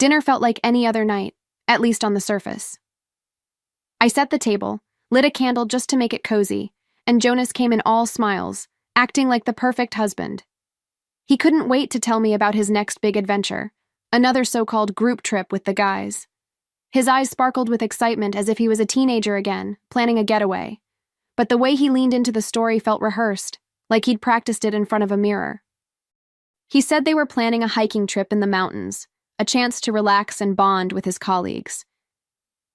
Dinner felt like any other night, at least on the surface. I set the table, lit a candle just to make it cozy, and Jonas came in all smiles, acting like the perfect husband. He couldn't wait to tell me about his next big adventure, another so-called group trip with the guys. His eyes sparkled with excitement as if he was a teenager again, planning a getaway. But the way he leaned into the story felt rehearsed, like he'd practiced it in front of a mirror. He said they were planning a hiking trip in the mountains, a chance to relax and bond with his colleagues.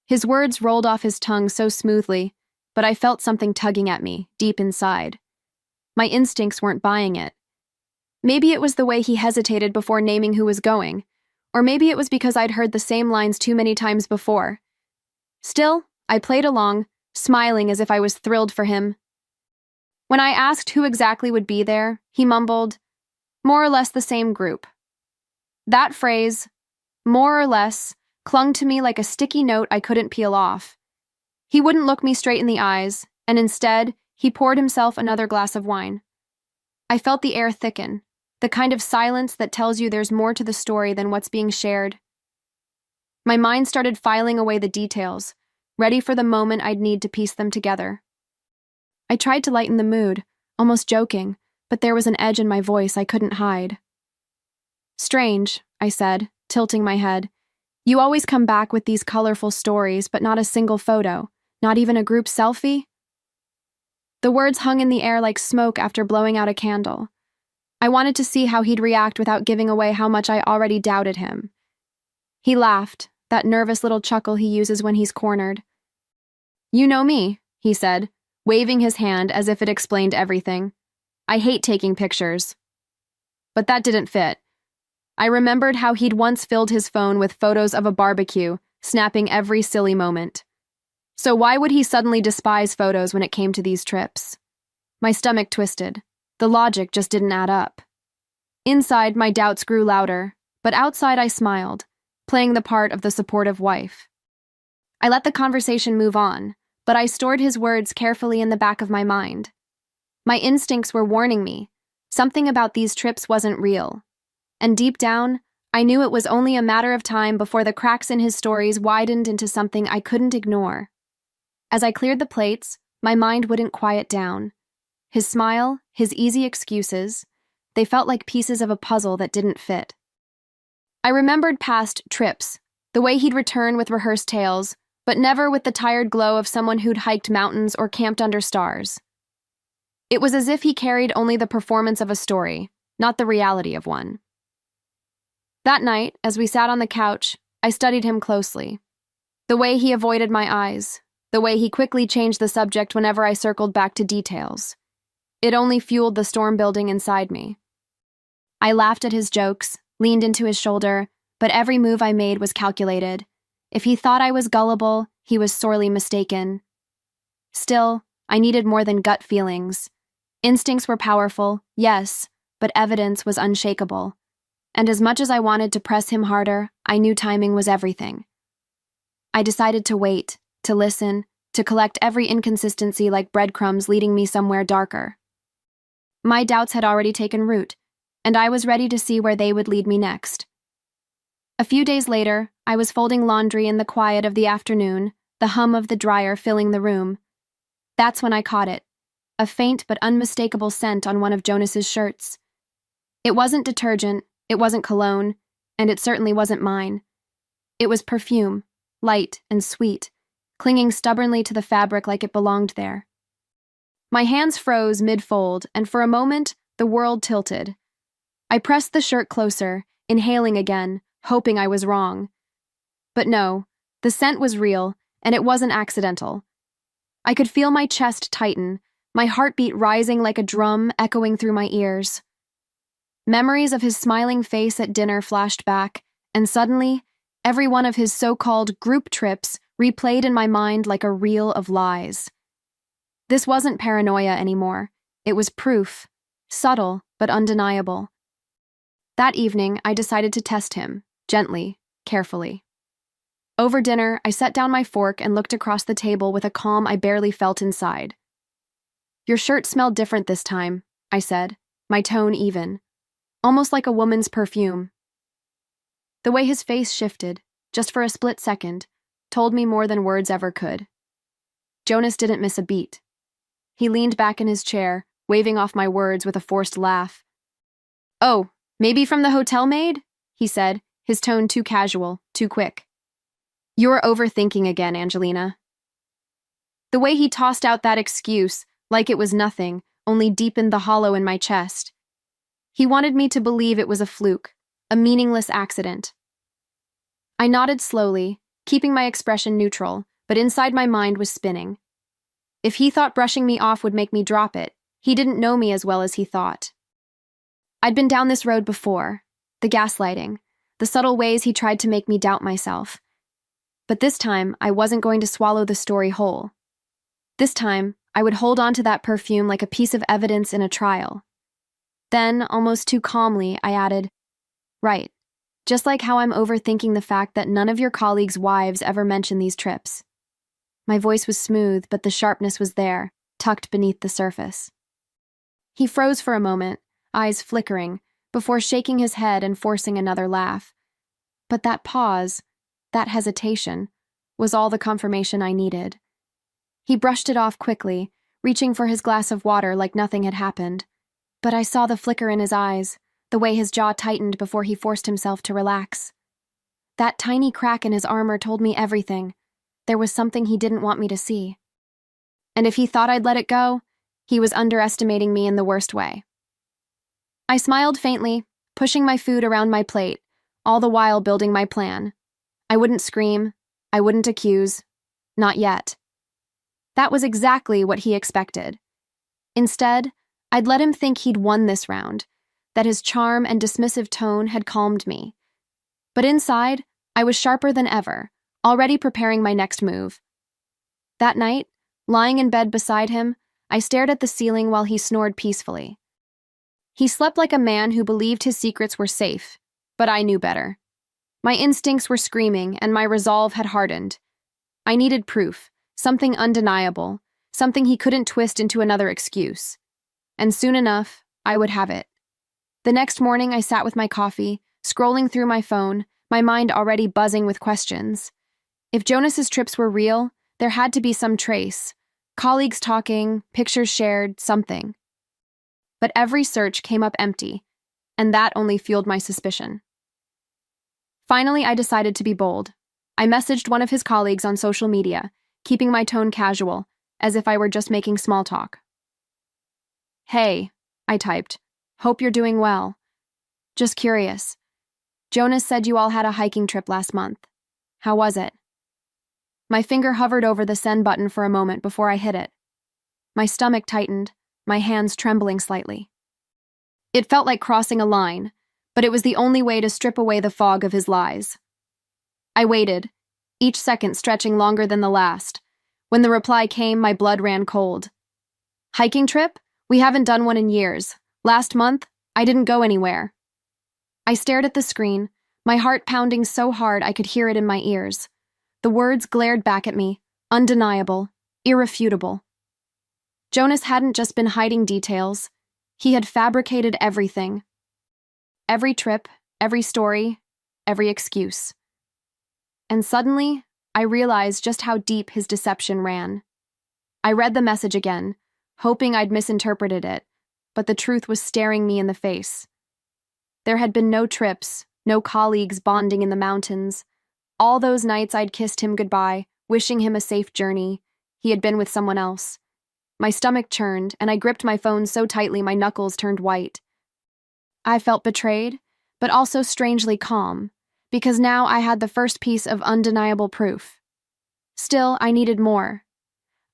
His words rolled off his tongue so smoothly, but I felt something tugging at me, deep inside. My instincts weren't buying it. Maybe it was the way he hesitated before naming who was going, or maybe it was because I'd heard the same lines too many times before. Still, I played along, smiling as if I was thrilled for him. When I asked who exactly would be there, he mumbled, "More or less the same group." That phrase, more or less, clung to me like a sticky note I couldn't peel off. He wouldn't look me straight in the eyes, and instead, he poured himself another glass of wine. I felt the air thicken, the kind of silence that tells you there's more to the story than what's being shared. My mind started filing away the details, ready for the moment I'd need to piece them together. I tried to lighten the mood, almost joking, but there was an edge in my voice I couldn't hide. "Strange," I said, tilting my head. "You always come back with these colorful stories, but not a single photo, not even a group selfie?" The words hung in the air like smoke after blowing out a candle. I wanted to see how he'd react without giving away how much I already doubted him. He laughed, that nervous little chuckle he uses when he's cornered. "You know me," he said, waving his hand as if it explained everything. "I hate taking pictures." But that didn't fit. I remembered how he'd once filled his phone with photos of a barbecue, snapping every silly moment. So why would he suddenly despise photos when it came to these trips? My stomach twisted. The logic just didn't add up. Inside, my doubts grew louder, but outside I smiled, playing the part of the supportive wife. I let the conversation move on, but I stored his words carefully in the back of my mind. My instincts were warning me. Something about these trips wasn't real. And deep down, I knew it was only a matter of time before the cracks in his stories widened into something I couldn't ignore. As I cleared the plates, my mind wouldn't quiet down. His smile, his easy excuses, they felt like pieces of a puzzle that didn't fit. I remembered past trips, the way he'd return with rehearsed tales, but never with the tired glow of someone who'd hiked mountains or camped under stars. It was as if he carried only the performance of a story, not the reality of one. That night, as we sat on the couch, I studied him closely. The way he avoided my eyes, the way he quickly changed the subject whenever I circled back to details. It only fueled the storm building inside me. I laughed at his jokes, leaned into his shoulder, but every move I made was calculated. If he thought I was gullible, he was sorely mistaken. Still, I needed more than gut feelings. Instincts were powerful, yes, but evidence was unshakable. And as much as I wanted to press him harder, I knew timing was everything. I decided to wait, to listen, to collect every inconsistency like breadcrumbs leading me somewhere darker. My doubts had already taken root, and I was ready to see where they would lead me next. A few days later, I was folding laundry in the quiet of the afternoon, the hum of the dryer filling the room. That's when I caught it, a faint but unmistakable scent on one of Jonas's shirts. It wasn't detergent, it wasn't cologne, and it certainly wasn't mine. It was perfume, light and sweet, clinging stubbornly to the fabric like it belonged there. My hands froze mid-fold, and for a moment, the world tilted. I pressed the shirt closer, inhaling again, hoping I was wrong. But no, the scent was real, and it wasn't accidental. I could feel my chest tighten, my heartbeat rising like a drum echoing through my ears. Memories of his smiling face at dinner flashed back, and suddenly, every one of his so-called group trips replayed in my mind like a reel of lies. This wasn't paranoia anymore. It was proof, subtle but undeniable. That evening, I decided to test him, gently, carefully. Over dinner, I set down my fork and looked across the table with a calm I barely felt inside. "Your shirt smelled different this time," I said, my tone even. Almost like a woman's perfume. The way his face shifted, just for a split second, told me more than words ever could. Jonas didn't miss a beat. He leaned back in his chair, waving off my words with a forced laugh. "Oh, maybe from the hotel maid?" he said, his tone too casual, too quick. "You're overthinking again, Angelina." The way he tossed out that excuse, like it was nothing, only deepened the hollow in my chest. He wanted me to believe it was a fluke, a meaningless accident. I nodded slowly, keeping my expression neutral, but inside my mind was spinning. If he thought brushing me off would make me drop it, he didn't know me as well as he thought. I'd been down this road before, the gaslighting, the subtle ways he tried to make me doubt myself. But this time, I wasn't going to swallow the story whole. This time, I would hold on to that perfume like a piece of evidence in a trial. Then, almost too calmly, I added, "Right, just like how I'm overthinking the fact that none of your colleagues' wives ever mention these trips." My voice was smooth, but the sharpness was there, tucked beneath the surface. He froze for a moment, eyes flickering, before shaking his head and forcing another laugh. But that pause, that hesitation, was all the confirmation I needed. He brushed it off quickly, reaching for his glass of water like nothing had happened. But I saw the flicker in his eyes, the way his jaw tightened before he forced himself to relax. That tiny crack in his armor told me everything. There was something he didn't want me to see. And if he thought I'd let it go, he was underestimating me in the worst way. I smiled faintly, pushing my food around my plate, all the while building my plan. I wouldn't scream. I wouldn't accuse. Not yet. That was exactly what he expected. Instead, I'd let him think he'd won this round, that his charm and dismissive tone had calmed me. But inside, I was sharper than ever, already preparing my next move. That night, lying in bed beside him, I stared at the ceiling while he snored peacefully. He slept like a man who believed his secrets were safe, but I knew better. My instincts were screaming, and my resolve had hardened. I needed proof, something undeniable, something he couldn't twist into another excuse. And soon enough, I would have it. The next morning, I sat with my coffee, scrolling through my phone, my mind already buzzing with questions. If Jonas's trips were real, there had to be some trace. Colleagues talking, pictures shared, something. But every search came up empty, and that only fueled my suspicion. Finally, I decided to be bold. I messaged one of his colleagues on social media, keeping my tone casual, as if I were just making small talk. "Hey," I typed. "Hope you're doing well. Just curious. Jonas said you all had a hiking trip last month. How was it?" My finger hovered over the send button for a moment before I hit it. My stomach tightened, my hands trembling slightly. It felt like crossing a line, but it was the only way to strip away the fog of his lies. I waited, each second stretching longer than the last. When the reply came, my blood ran cold. "Hiking trip? We haven't done one in years. Last month, I didn't go anywhere." I stared at the screen, my heart pounding so hard I could hear it in my ears. The words glared back at me, undeniable, irrefutable. Jonas hadn't just been hiding details. He had fabricated everything. Every trip, every story, every excuse. And suddenly, I realized just how deep his deception ran. I read the message again, hoping I'd misinterpreted it, but the truth was staring me in the face. There had been no trips, no colleagues bonding in the mountains. All those nights I'd kissed him goodbye, wishing him a safe journey. He had been with someone else. My stomach churned, and I gripped my phone so tightly my knuckles turned white. I felt betrayed, but also strangely calm, because now I had the first piece of undeniable proof. Still, I needed more.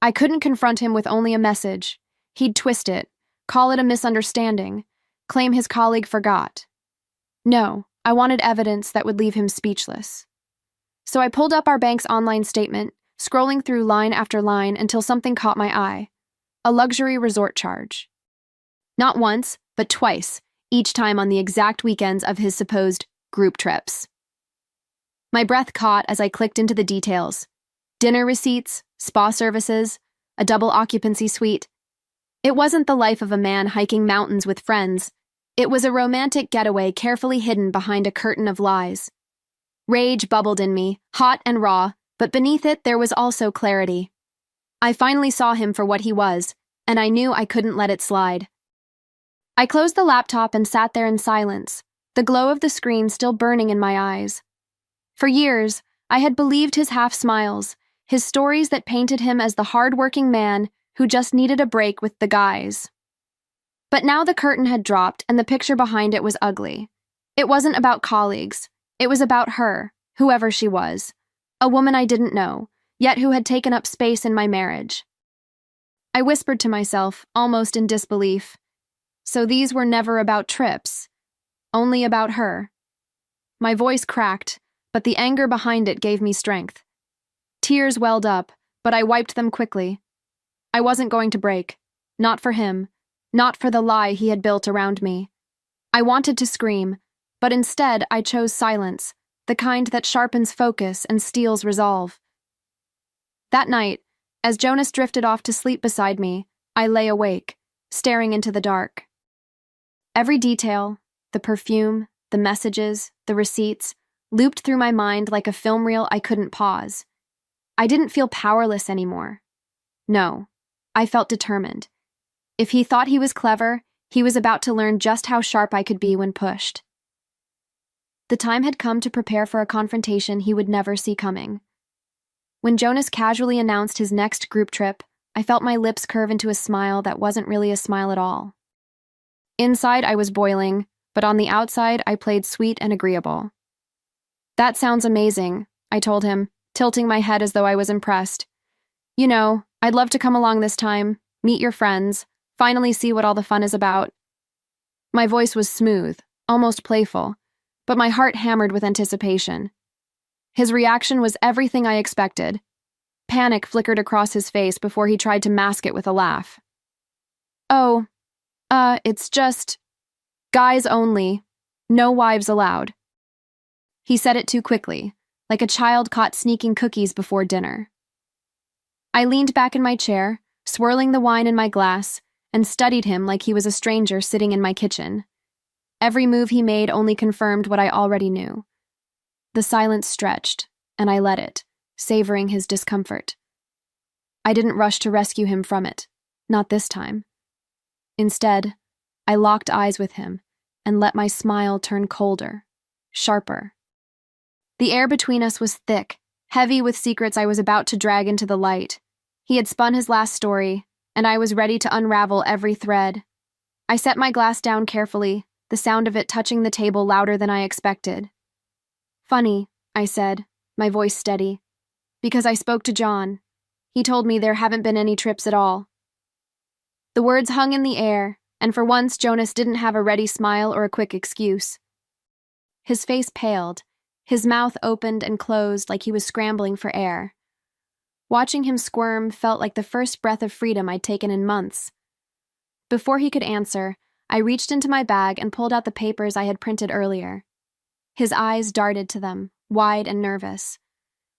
I couldn't confront him with only a message. He'd twist it, call it a misunderstanding, claim his colleague forgot. No, I wanted evidence that would leave him speechless. So I pulled up our bank's online statement, scrolling through line after line until something caught my eye. A luxury resort charge. Not once, but twice, each time on the exact weekends of his supposed group trips. My breath caught as I clicked into the details. Dinner receipts, spa services, a double occupancy suite. It wasn't the life of a man hiking mountains with friends. It was a romantic getaway carefully hidden behind a curtain of lies. Rage bubbled in me, hot and raw, but beneath it there was also clarity. I finally saw him for what he was, and I knew I couldn't let it slide. I closed the laptop and sat there in silence, the glow of the screen still burning in my eyes. For years, I had believed his half-smiles, his stories that painted him as the hard-working man who just needed a break with the guys. But now the curtain had dropped and the picture behind it was ugly. It wasn't about colleagues. It was about her, whoever she was. A woman I didn't know, yet who had taken up space in my marriage. I whispered to myself, almost in disbelief. So these were never about trips, only about her. My voice cracked, but the anger behind it gave me strength. Tears welled up, but I wiped them quickly. I wasn't going to break. Not for him. Not for the lie he had built around me. I wanted to scream, but instead I chose silence, the kind that sharpens focus and steels resolve. That night, as Jonas drifted off to sleep beside me, I lay awake, staring into the dark. Every detail, the perfume, the messages, the receipts, looped through my mind like a film reel I couldn't pause. I didn't feel powerless anymore. No, I felt determined. If he thought he was clever, he was about to learn just how sharp I could be when pushed. The time had come to prepare for a confrontation he would never see coming. When Jonas casually announced his next group trip, I felt my lips curve into a smile that wasn't really a smile at all. Inside, I was boiling, but on the outside, I played sweet and agreeable. "That sounds amazing," I told him, tilting my head as though I was impressed. "You know, I'd love to come along this time, meet your friends, finally see what all the fun is about." My voice was smooth, almost playful, but my heart hammered with anticipation. His reaction was everything I expected. Panic flickered across his face before he tried to mask it with a laugh. "Oh, it's just guys only. No wives allowed." He said it too quickly, like a child caught sneaking cookies before dinner. I leaned back in my chair, swirling the wine in my glass, and studied him like he was a stranger sitting in my kitchen. Every move he made only confirmed what I already knew. The silence stretched, and I let it, savoring his discomfort. I didn't rush to rescue him from it, not this time. Instead, I locked eyes with him and let my smile turn colder, sharper. The air between us was thick, heavy with secrets I was about to drag into the light. He had spun his last story, and I was ready to unravel every thread. I set my glass down carefully, the sound of it touching the table louder than I expected. "Funny," I said, my voice steady, "because I spoke to John. He told me there haven't been any trips at all." The words hung in the air, and for once Jonas didn't have a ready smile or a quick excuse. His face paled, his mouth opened and closed like he was scrambling for air. Watching him squirm felt like the first breath of freedom I'd taken in months. Before he could answer, I reached into my bag and pulled out the papers I had printed earlier. His eyes darted to them, wide and nervous.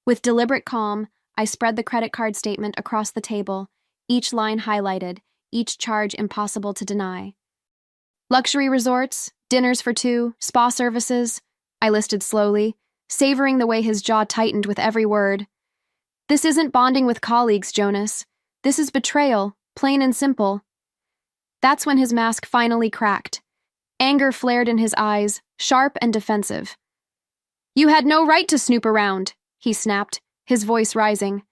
With deliberate calm, I spread the credit card statement across the table, each line highlighted, each charge impossible to deny. "Luxury resorts, dinners for two, spa services," I listed slowly, savoring the way his jaw tightened with every word. "This isn't bonding with colleagues, Jonas. This is betrayal, plain and simple." That's when his mask finally cracked. Anger flared in his eyes, sharp and defensive. "You had no right to snoop around," he snapped, his voice rising.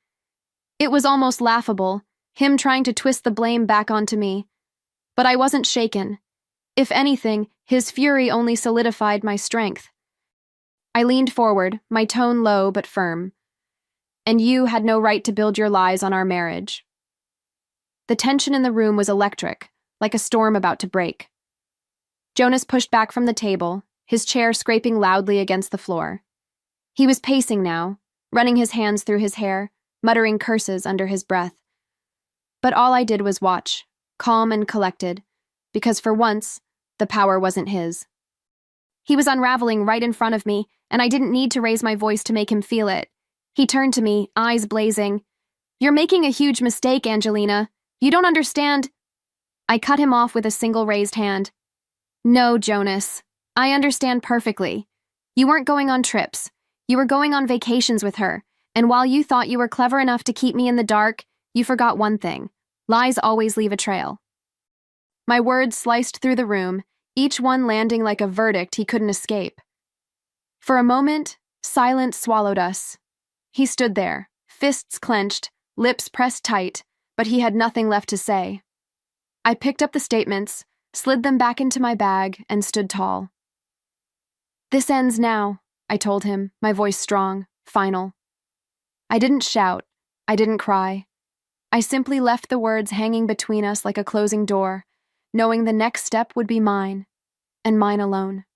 It was almost laughable, him trying to twist the blame back onto me. But I wasn't shaken. If anything, his fury only solidified my strength. I leaned forward, my tone low but firm. "And you had no right to build your lies on our marriage." The tension in the room was electric, like a storm about to break. Jonas pushed back from the table, his chair scraping loudly against the floor. He was pacing now, running his hands through his hair, muttering curses under his breath. But all I did was watch, calm and collected, because for once, the power wasn't his. He was unraveling right in front of me, and I didn't need to raise my voice to make him feel it. He turned to me, eyes blazing. "You're making a huge mistake, Angelina. You don't understand." I cut him off with a single raised hand. "No, Jonas. I understand perfectly. You weren't going on trips. You were going on vacations with her, and while you thought you were clever enough to keep me in the dark, you forgot one thing. Lies always leave a trail. My words sliced through the room, each one landing like a verdict he couldn't escape. For a moment, silence swallowed us. He stood there, fists clenched, lips pressed tight, but he had nothing left to say. I picked up the statements, slid them back into my bag, and stood tall. "This ends now," I told him, my voice strong, final. I didn't shout. I didn't cry. I simply left the words hanging between us like a closing door, knowing the next step would be mine, and mine alone.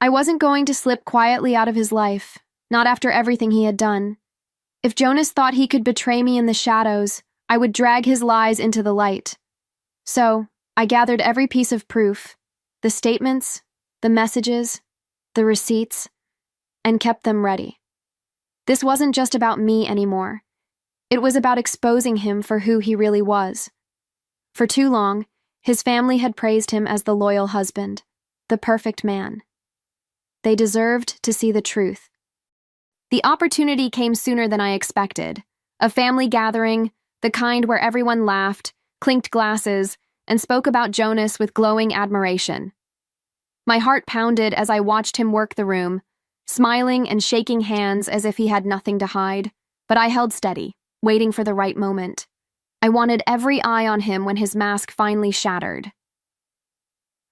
I wasn't going to slip quietly out of his life, not after everything he had done. If Jonas thought he could betray me in the shadows, I would drag his lies into the light. So, I gathered every piece of proof, the statements, the messages, the receipts, and kept them ready. This wasn't just about me anymore. It was about exposing him for who he really was. For too long, his family had praised him as the loyal husband, the perfect man. They deserved to see the truth. The opportunity came sooner than I expected. A family gathering, the kind where everyone laughed, clinked glasses, and spoke about Jonas with glowing admiration. My heart pounded as I watched him work the room, smiling and shaking hands as if he had nothing to hide, but I held steady, waiting for the right moment. I wanted every eye on him when his mask finally shattered.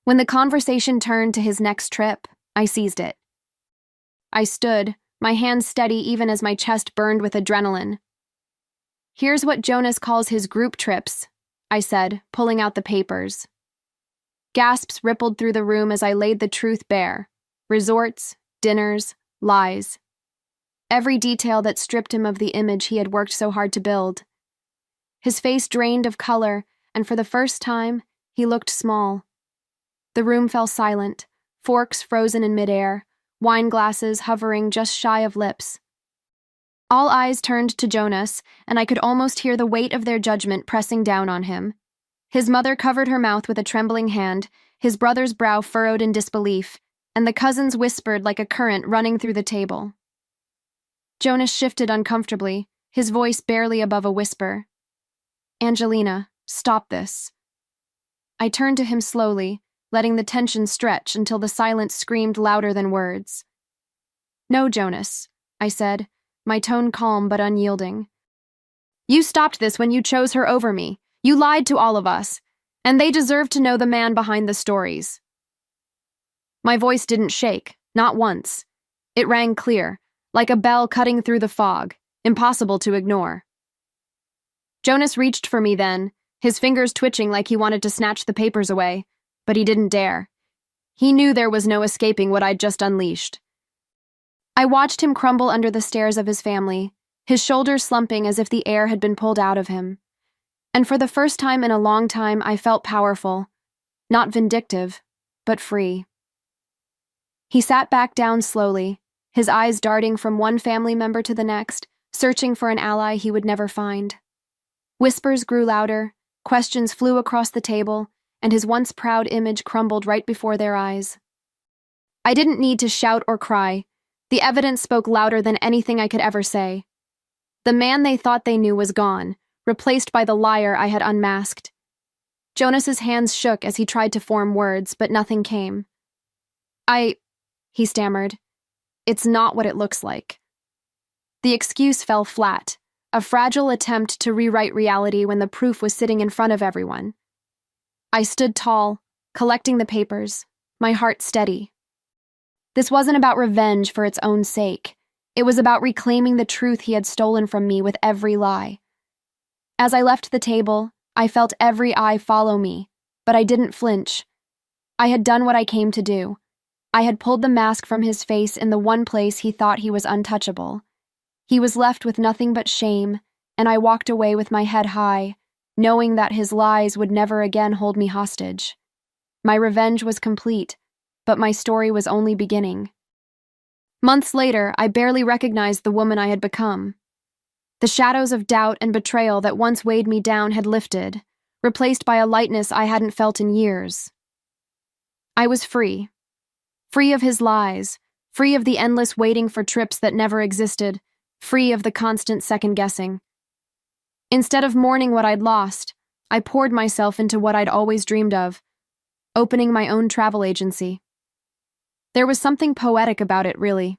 When the conversation turned to his next trip, I seized it. I stood, my hands steady even as my chest burned with adrenaline. "Here's what Jonas calls his group trips," I said, pulling out the papers. Gasps rippled through the room as I laid the truth bare. Resorts, dinners, lies. Every detail that stripped him of the image he had worked so hard to build. His face drained of color, and for the first time, he looked small. The room fell silent, forks frozen in midair, wine glasses hovering just shy of lips. All eyes turned to Jonas, and I could almost hear the weight of their judgment pressing down on him. His mother covered her mouth with a trembling hand, his brother's brow furrowed in disbelief, and the cousins whispered like a current running through the table. Jonas shifted uncomfortably, his voice barely above a whisper. "Angelina, stop this." I turned to him slowly, letting the tension stretch until the silence screamed louder than words. "No, Jonas," I said, my tone calm but unyielding. "You stopped this when you chose her over me. You lied to all of us, and they deserve to know the man behind the stories." My voice didn't shake, not once. It rang clear, like a bell cutting through the fog, impossible to ignore. Jonas reached for me then, his fingers twitching like he wanted to snatch the papers away, but he didn't dare. He knew there was no escaping what I'd just unleashed. I watched him crumble under the stares of his family, his shoulders slumping as if the air had been pulled out of him. And for the first time in a long time, I felt powerful, not vindictive, but free. He sat back down slowly, his eyes darting from one family member to the next, searching for an ally he would never find. Whispers grew louder, questions flew across the table, and his once proud image crumbled right before their eyes. I didn't need to shout or cry. The evidence spoke louder than anything I could ever say. The man they thought they knew was gone, replaced by the liar I had unmasked. Jonas's hands shook as he tried to form words, but nothing came. He stammered. "It's not what it looks like." The excuse fell flat, a fragile attempt to rewrite reality when the proof was sitting in front of everyone. I stood tall, collecting the papers, my heart steady. This wasn't about revenge for its own sake. It was about reclaiming the truth he had stolen from me with every lie. As I left the table, I felt every eye follow me, but I didn't flinch. I had done what I came to do. I had pulled the mask from his face in the one place he thought he was untouchable. He was left with nothing but shame, and I walked away with my head high, knowing that his lies would never again hold me hostage. My revenge was complete, but my story was only beginning. Months later, I barely recognized the woman I had become. The shadows of doubt and betrayal that once weighed me down had lifted, replaced by a lightness I hadn't felt in years. I was free. Free of his lies, free of the endless waiting for trips that never existed, free of the constant second-guessing. Instead of mourning what I'd lost, I poured myself into what I'd always dreamed of, opening my own travel agency. There was something poetic about it, really.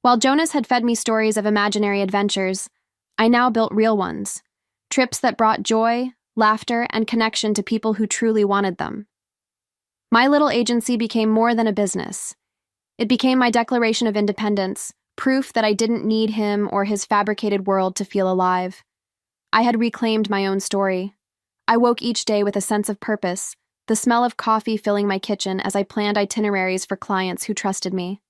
While Jonas had fed me stories of imaginary adventures, I now built real ones, trips that brought joy, laughter, and connection to people who truly wanted them. My little agency became more than a business. It became my declaration of independence, proof that I didn't need him or his fabricated world to feel alive. I had reclaimed my own story. I woke each day with a sense of purpose, the smell of coffee filling my kitchen as I planned itineraries for clients who trusted me.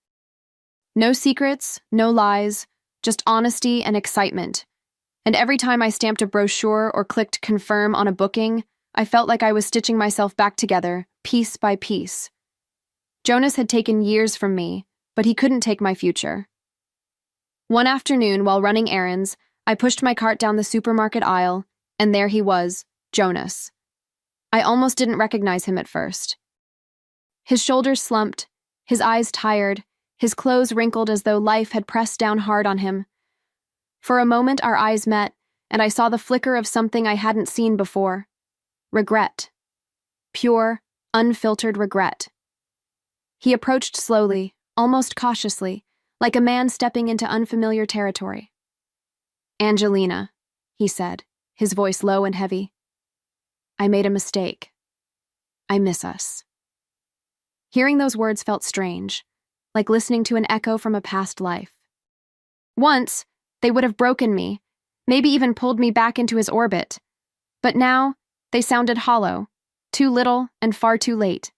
No secrets, no lies, just honesty and excitement. And every time I stamped a brochure or clicked confirm on a booking, I felt like I was stitching myself back together, piece by piece. Jonas had taken years from me, but he couldn't take my future. One afternoon, while running errands, I pushed my cart down the supermarket aisle, and there he was, Jonas. I almost didn't recognize him at first. His shoulders slumped, his eyes tired, his clothes wrinkled as though life had pressed down hard on him. For a moment, our eyes met, and I saw the flicker of something I hadn't seen before. Regret. Pure, unfiltered regret. He approached slowly, almost cautiously, like a man stepping into unfamiliar territory. "Angelina," he said, his voice low and heavy. "I made a mistake. I miss us." Hearing those words felt strange, like listening to an echo from a past life. Once, they would have broken me, maybe even pulled me back into his orbit. But now, they sounded hollow, too little and far too late.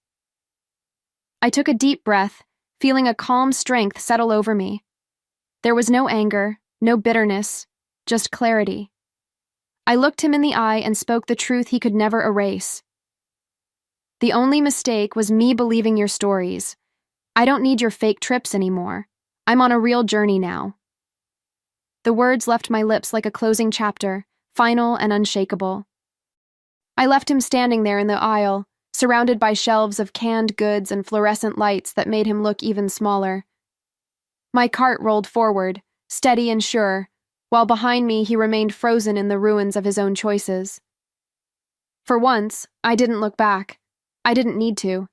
I took a deep breath, feeling a calm strength settle over me. There was no anger, no bitterness, just clarity. I looked him in the eye and spoke the truth he could never erase. "The only mistake was me believing your stories. I don't need your fake trips anymore. I'm on a real journey now." The words left my lips like a closing chapter, final and unshakable. I left him standing there in the aisle, surrounded by shelves of canned goods and fluorescent lights that made him look even smaller. My cart rolled forward, steady and sure, while behind me he remained frozen in the ruins of his own choices. For once, I didn't look back. I didn't need to.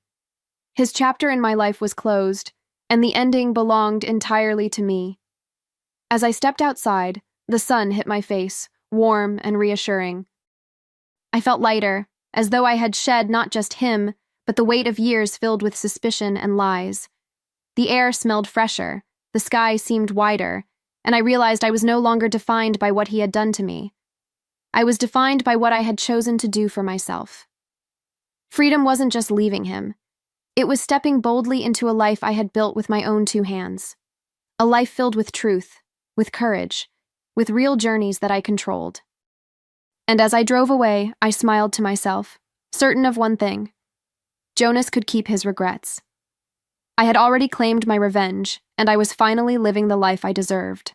His chapter in my life was closed, and the ending belonged entirely to me. As I stepped outside, the sun hit my face, warm and reassuring. I felt lighter, as though I had shed not just him, but the weight of years filled with suspicion and lies. The air smelled fresher, the sky seemed wider, and I realized I was no longer defined by what he had done to me. I was defined by what I had chosen to do for myself. Freedom wasn't just leaving him. It was stepping boldly into a life I had built with my own two hands. A life filled with truth, with courage, with real journeys that I controlled. And as I drove away, I smiled to myself, certain of one thing. Jonas could keep his regrets. I had already claimed my revenge, and I was finally living the life I deserved.